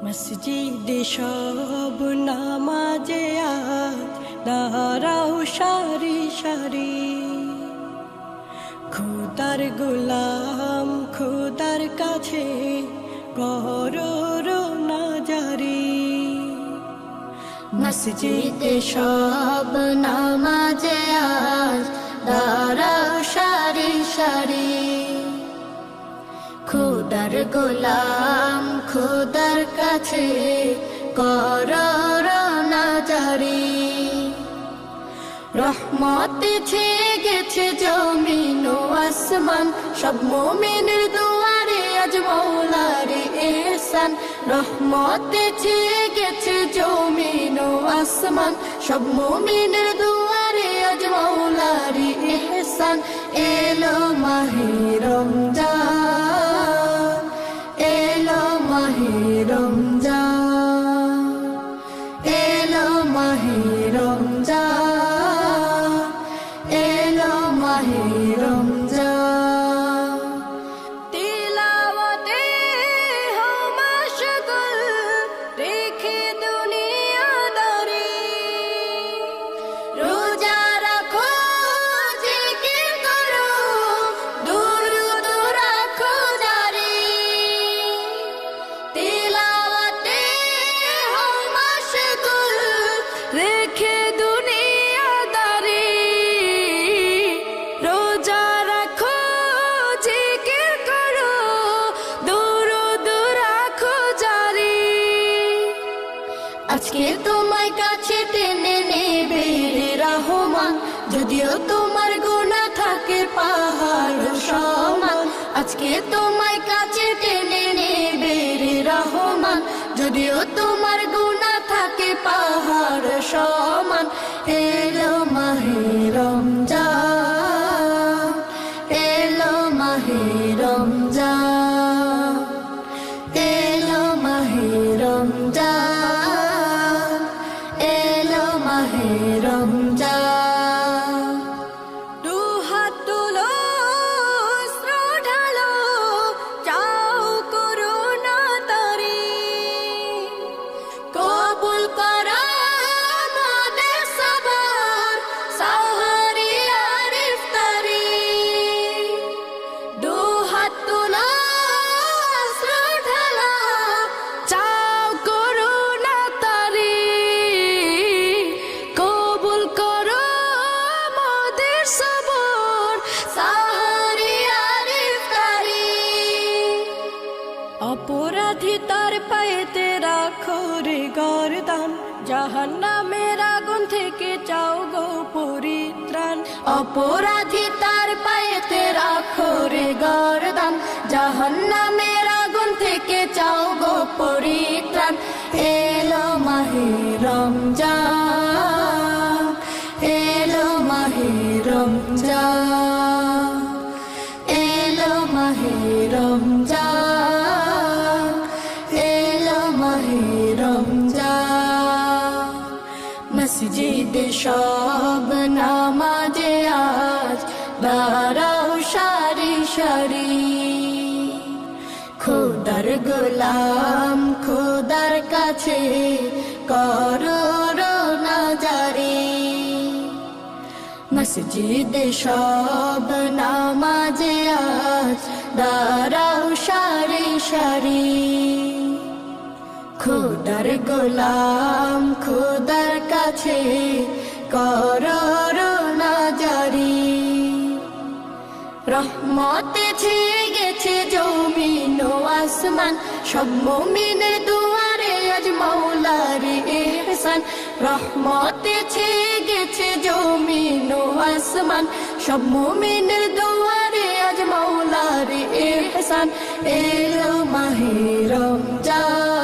মসজিদে সব নামাজে আজ দাঁড়াও সারি সারি, খোদার গোলাম খোদার কাছে করো রোনা জারি। মসজিদে সব নামাজে আজ দাঁড়াও সারি সারি, খোদার গোলাম খোদার কাছে করো রোনা জারি। রহমতে ছেয়ে গেছে জমিন ও আসমান, সব মুমিনের দুয়ারে আজ মওলার ইহসান। রহমতে ছেয়ে গেছে জমিন ও আসমান, সব মুমিনের দুয়ারে আজ মওলার ইহসান। এলো মাহে রমজান, এলো মাহে রমজান, এলো মাহে রমজান, এলো মাহে রমজান। তিলাওয়াতে হো মশগুল, রেখে দুনিয়াদারি, রোজা রাখো জিকির করো, দুরূদ রাখো জারি। তিলাওয়াতে হো মশগুল, রেখে দুনিয়াদারি, রোজা রাখো জিকির করো, দুরূদ রাখো জারি। আজকে তোমায় কাছে টেনে নেবে রে রহমান, যদিও তোমার গুনাহ থাকে পাহাড় সমান। আজকে তোমায় কাছে টেনে নেবে রে রহমান, যদিও তোমার গুনাহ থাকে পাহাড় সমান। এলো মাহে রমজান, এলো মাহে রমজান, এলো মাহে রমজান, এলো মাহে রমজান। দুহাত তুলো অস্ত্র ঢালো, চাও করুণা তারি, কবুল করো আমাদের সবার সাহারি আর ইফতারি। দুহাত তুলো অস্ত্র ঢালো, চাও করুণা তারি, কবুল করো মোদের সবর, সাহারি আর ইফতারি। অপরাধী তার পায়েতে রাখো রে গর্দান, জাহান্নামের আগুন থেকে চাও গো পরিত্রাণ। অপরাধী তার পায়েতে রাখো রে গর্দান, জাহান্নামের আগুন থেকে চাও গো পরিত্রাণ। এলো মাহে রমজান, এলো মাহে রমজান, এলো মাহে রমজান, এলো মাহে রমজান। মসজিদে সব নামাজে আজ দাঁড়াও সারি সারি, খোদার গোলাম খোদার কাছে করো রোনা জারি। মসজিদে সব নামাজে আজ দাঁড়াও সারি সারি, খোদার গোলাম খোদার কাছে করো রোনা জারি। রহমতে ছেয়ে গেছে জমিন ও আসমান, সব মুমিনের দুয়ারে আজ মওলার ইহসান। রহমতে ছেয়ে গেছে জমিন ও আসমান, সব মুমিনের দুয়ারে আজ মওলার ইহসান। এলো মাহে রমজান,